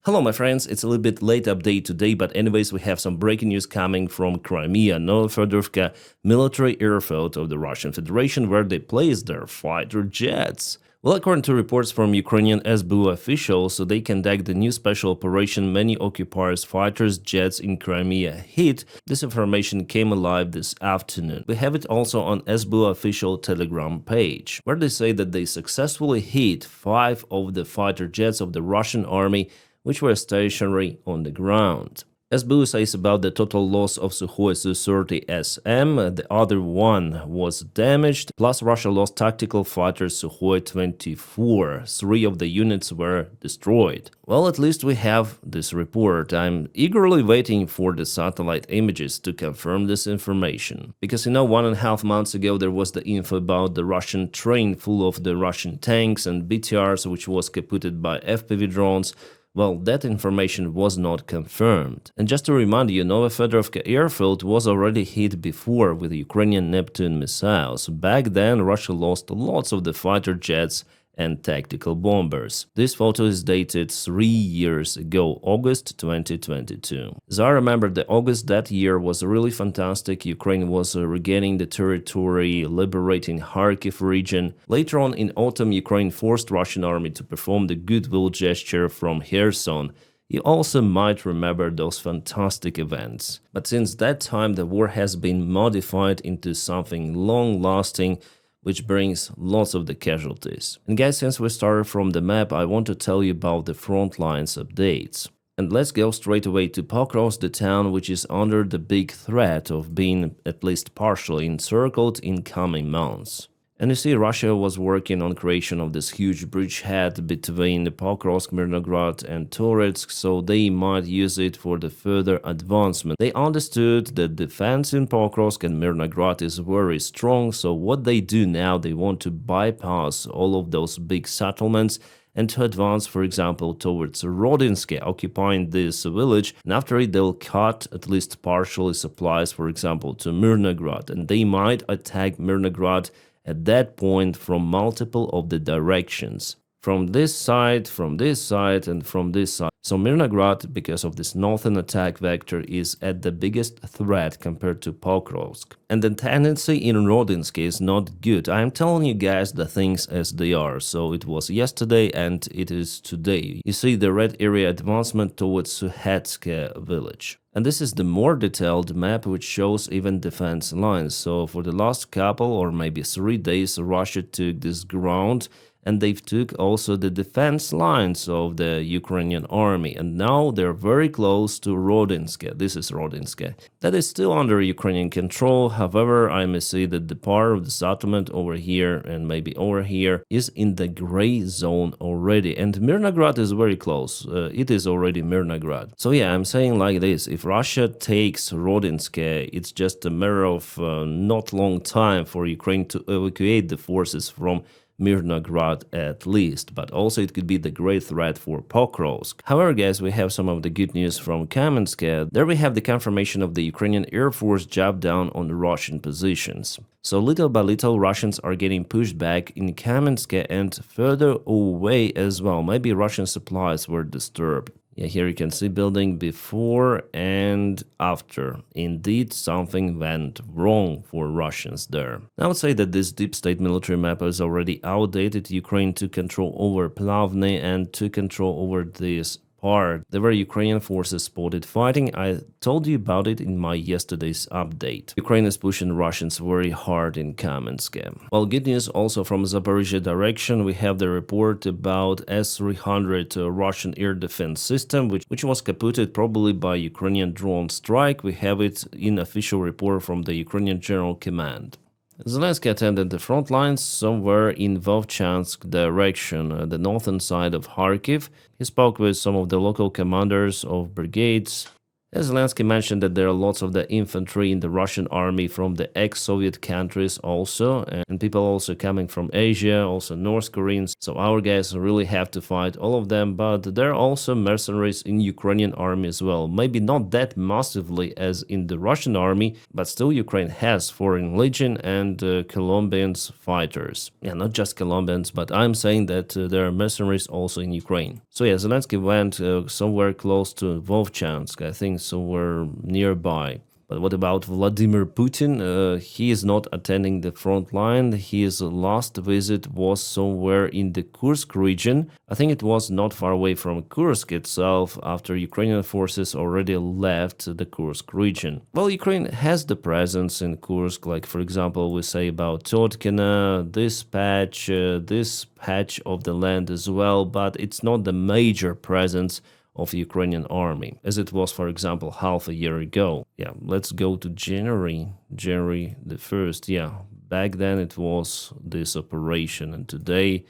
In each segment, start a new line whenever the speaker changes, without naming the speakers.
Hello, my friends. It's a little bit late update today, but anyways, we have some breaking news coming from Crimea, Novofedorivka military airfield of the Russian Federation, where they placed their fighter jets. Well, according to reports from Ukrainian SBU officials, they conduct the new special operation many occupiers' fighters' jets in Crimea hit. This information came alive this afternoon. We have it also on SBU official Telegram page, where they say that they successfully hit 5 of the fighter jets of the Russian army which were stationary on the ground. SBU says about the total loss of Sukhoi Su-30SM, the other one was damaged, plus Russia lost tactical fighters Sukhoi 24. 3 of the units were destroyed. Well, at least we have this report. I'm eagerly waiting for the satellite images to confirm this information. Because 1.5 months ago there was the info about the Russian train full of the Russian tanks and BTRs which was captured by FPV drones. Well, that information was not confirmed. And just to remind you, Novofedorivka airfield was already hit before with Ukrainian Neptune missiles. Back then, Russia lost lots of the fighter jets and tactical bombers. This photo is dated 3 years ago, August 2022. As I remember, the August that year was really fantastic. Ukraine was regaining the territory, liberating Kharkiv region. Later on in autumn, Ukraine forced Russian army to perform the goodwill gesture from Kherson. You also might remember those fantastic events. But since that time, the war has been modified into something long-lasting, which brings lots of the casualties. And guys, since we started from the map, I want to tell you about the front lines updates. And let's go straight away to Pokrovsk, the town which is under the big threat of being at least partially encircled in coming months. And you see, Russia was working on creation of this huge bridgehead between Pokrovsk, Mirnograd and Toretsk, so they might use it for the further advancement. They understood that defense in Pokrovsk and Mirnograd is very strong, so what they do now, they want to bypass all of those big settlements and to advance, for example, towards Rodinske, occupying this village, and after it they'll cut at least partially supplies, for example, to Mirnograd, and they might attack Mirnograd at that point from multiple of the directions. From this side, and from this side. So Mirnograd, because of this northern attack vector, is at the biggest threat compared to Pokrovsk. And the tendency in Rodinsk is not good. I am telling you guys the things as they are. So it was yesterday and it is today. You see the red area advancement towards Suhetske village. And this is the more detailed map which shows even defense lines. So for the last couple or maybe 3 days, Russia took this ground, and they took also the defense lines of the Ukrainian army. And now they're very close to Rodinske. This is Rodinske. That is still under Ukrainian control. However, I may say that the part of the settlement over here and maybe over here is in the gray zone already. And Mirnograd is very close. It is already Mirnograd. So yeah, I'm saying like this. If Russia takes Rodinske, it's just a matter of not long time for Ukraine to evacuate the forces from Mirnograd at least, but also it could be the great threat for Pokrovsk. However, guys, we have some of the good news from Kamensk. There we have the confirmation of the Ukrainian Air Force job down on the Russian positions. So little by little, Russians are getting pushed back in Kamensk and further away as well. Maybe Russian supplies were disturbed. Yeah, here you can see building before and after. Indeed, something went wrong for Russians there. I would say that this deep state military map is already outdated. Ukraine took control over Plavny and took control over this part. There were Ukrainian forces spotted fighting. I told you about it in my yesterday's update. Ukraine is pushing Russians very hard in Kamensk. Well, good news also from Zaporizhia direction. We have the report about S-300 Russian air defense system, which was kaputted probably by Ukrainian drone strike. We have it in official report from the Ukrainian General Command. Zelensky attended the front lines somewhere in Vovchansk direction, the northern side of Kharkiv. He spoke with some of the local commanders of brigades. As Zelensky mentioned that there are lots of the infantry in the Russian army from the ex-Soviet countries also, and people also coming from Asia, also North Koreans. So our guys really have to fight all of them, but there are also mercenaries in Ukrainian army as well. Maybe not that massively as in the Russian army, but still Ukraine has Foreign Legion and Colombians fighters. Yeah, not just Colombians, but I'm saying that there are mercenaries also in Ukraine. So yeah, Zelensky went somewhere close to Vovchansk, I think somewhere nearby. But what about Vladimir Putin? He is not attending the front line. His last visit was somewhere in the Kursk region. I think it was not far away from Kursk itself after Ukrainian forces already left the Kursk region. Well, Ukraine has the presence in Kursk, like for example, we say about Totkina, this patch of the land as well, but it's not the major presence of the Ukrainian army, as it was, for example, half a year ago. Yeah, let's go to January the 1st. Yeah, back then it was this operation, and today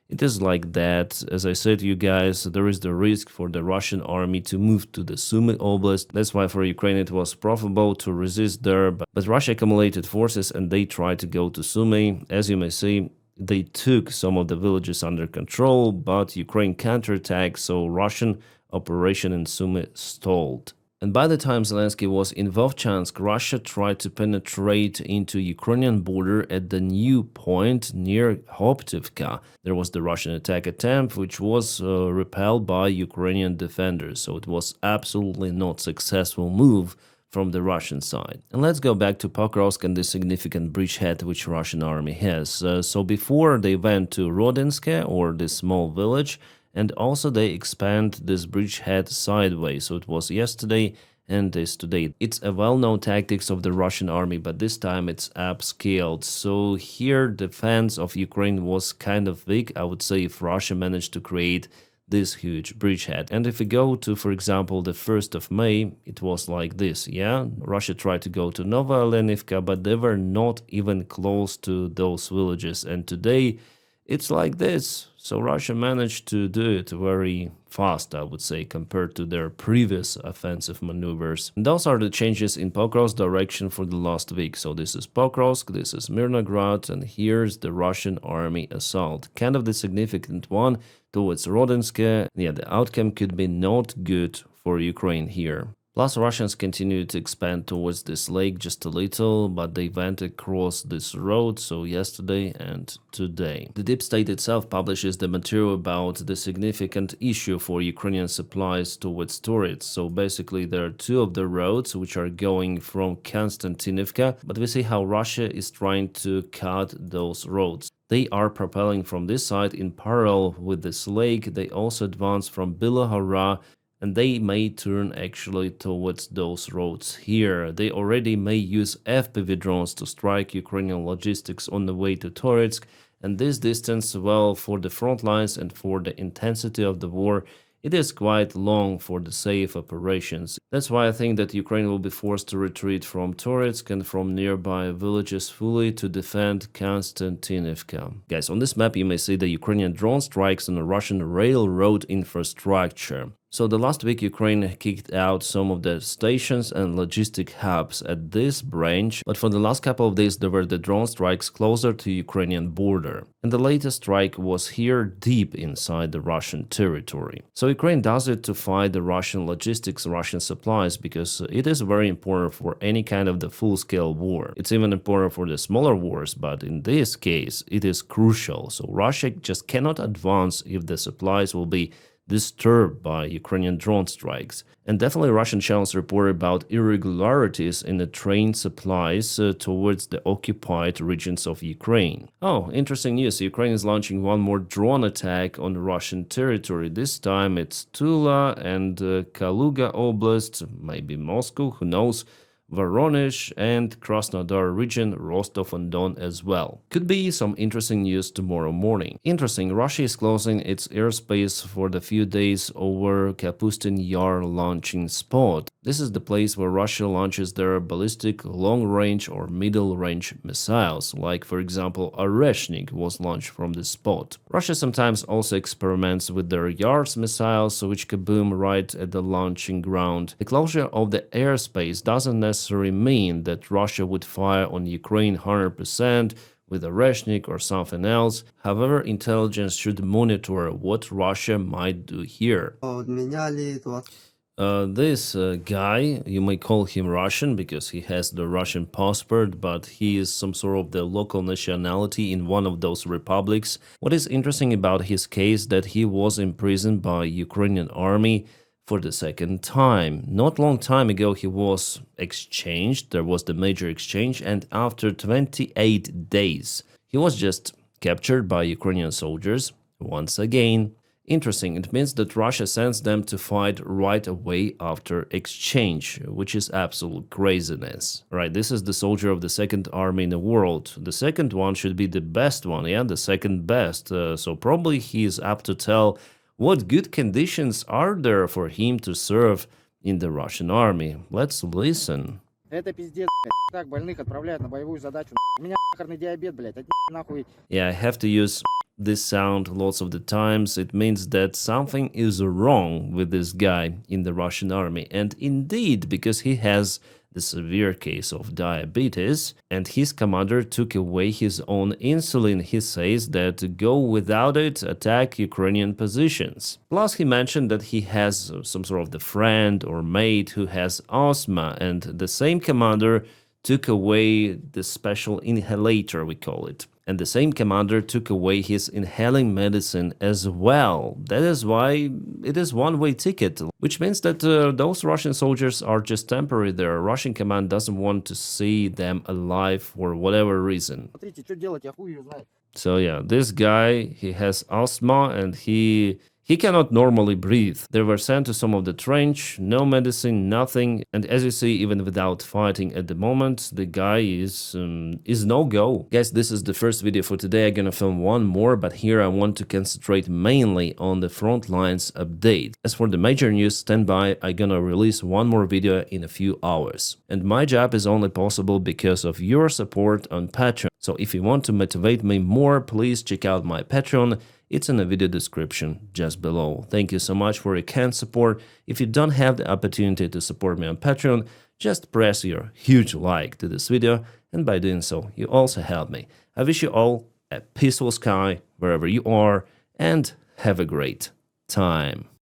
it is like that. As I said to you guys, there is the risk for the Russian army to move to the Sumy Oblast. That's why for Ukraine it was profitable to resist there, but Russia accumulated forces and they tried to go to Sumy. As you may see, they took some of the villages under control, but Ukraine counterattacked, so Russian operation in Sumy stalled. And by the time Zelensky was in Vovchansk, Russia tried to penetrate into Ukrainian border at the new point near Hoptivka. There was the Russian attack attempt, which was repelled by Ukrainian defenders, so it was absolutely not successful move from the Russian side. And let's go back to Pokrovsk and the significant bridgehead which Russian army has. So before they went to Rodinske, or this small village, and also they expand this bridgehead sideways. So it was yesterday and is today. It's a well-known tactics of the Russian army, but this time it's upscaled. So here defense of Ukraine was kind of weak, I would say, if Russia managed to create this huge bridgehead. And if we go to, for example, the 1st of May, it was like this, yeah? Russia tried to go to Nova Olenivka, but they were not even close to those villages. And today, it's like this. So Russia managed to do it very fast, I would say, compared to their previous offensive maneuvers. And those are the changes in Pokrovsk direction for the last week. So this is Pokrovsk, this is Mirnograd, and here's the Russian army assault. Kind of the significant one towards Rodinske. Yeah, the outcome could be not good for Ukraine here. Plus, Russians continued to expand towards this lake just a little, but they went across this road, so yesterday and today. The deep state itself publishes the material about the significant issue for Ukrainian supplies towards Torets. So basically, there are two of the roads which are going from Konstantinivka, but we see how Russia is trying to cut those roads. They are propelling from this side in parallel with this lake. They also advance from Bilohora, and they may turn actually towards those roads here. They already may use FPV drones to strike Ukrainian logistics on the way to Toretsk, and this distance, well, for the front lines and for the intensity of the war, it is quite long for the safe operations. That's why I think that Ukraine will be forced to retreat from Toretsk and from nearby villages fully to defend Konstantinivka. Guys, on this map you may see the Ukrainian drone strikes on the Russian railroad infrastructure. So the last week Ukraine kicked out some of the stations and logistic hubs at this branch, but for the last couple of days there were the drone strikes closer to Ukrainian border. And the latest strike was here deep inside the Russian territory. So Ukraine does it to fight the Russian logistics, Russian supplies, because it is very important for any kind of the full-scale war. It's even important for the smaller wars, but in this case it is crucial. So Russia just cannot advance if the supplies will be disturbed by Ukrainian drone strikes. And definitely Russian channels report about irregularities in the train supplies towards the occupied regions of Ukraine. Oh, interesting news. Ukraine is launching one more drone attack on Russian territory. This time it's Tula and Kaluga Oblast, maybe Moscow, who knows. Voronezh and Krasnodar region, Rostov-on-Don as well. Could be some interesting news tomorrow morning. Interesting, Russia is closing its airspace for the few days over Kapustin Yar launching spot. This is the place where Russia launches their ballistic long-range or middle-range missiles, like for example Oreshnik was launched from this spot. Russia sometimes also experiments with their Yars missiles, which kaboom right at the launching ground. The closure of the airspace doesn't necessarily mean that Russia would fire on Ukraine 100% with Oreshnik or something else. However, intelligence should monitor what Russia might do here. This guy, you may call him Russian because he has the Russian passport, but he is some sort of the local nationality in one of those republics. What is interesting about his case that he was imprisoned by Ukrainian army for the second time. Not long time ago he was exchanged, there was the major exchange, and after 28 days he was just captured by Ukrainian soldiers once again. Interesting, it means that Russia sends them to fight right away after exchange, which is absolute craziness. Right, this is the soldier of the second army in the world. The second one should be the best one, yeah, the second best. So probably he is up to tell what good conditions are there for him to serve in the Russian army. Let's listen.
Это пиздец, как больных отправляют на боевую задачу. У меня сахарный диабет, блядь, нахуй.
Yeah, I have to use this sound lots of the times. It means that something is wrong with this guy in the Russian army. And indeed, because he has the severe case of diabetes and his commander took away his own insulin, he says that to go without it, attack Ukrainian positions. Plus, he mentioned that he has some sort of the friend or mate who has asthma, and the same commander took away the special inhalator, we call it. And the same commander took away his inhaling medicine as well. That is why it is one-way ticket, which means that those Russian soldiers are just temporary there. Russian command doesn't want to see them alive for whatever reason. So yeah, this guy, he has asthma and he cannot normally breathe. They were sent to some of the trench, no medicine, nothing. And as you see, even without fighting at the moment, the guy is no-go. Guys, this is the first video for today. I'm gonna film one more, but here I want to concentrate mainly on the front lines update. As for the major news, stand by, I'm gonna release one more video in a few hours. And my job is only possible because of your support on Patreon. So if you want to motivate me more, please check out my Patreon. It's in the video description just below. Thank you so much for your kind support. If you don't have the opportunity to support me on Patreon, just press your huge like to this video, and by doing so, you also help me. I wish you all a peaceful sky wherever you are, and have a great time.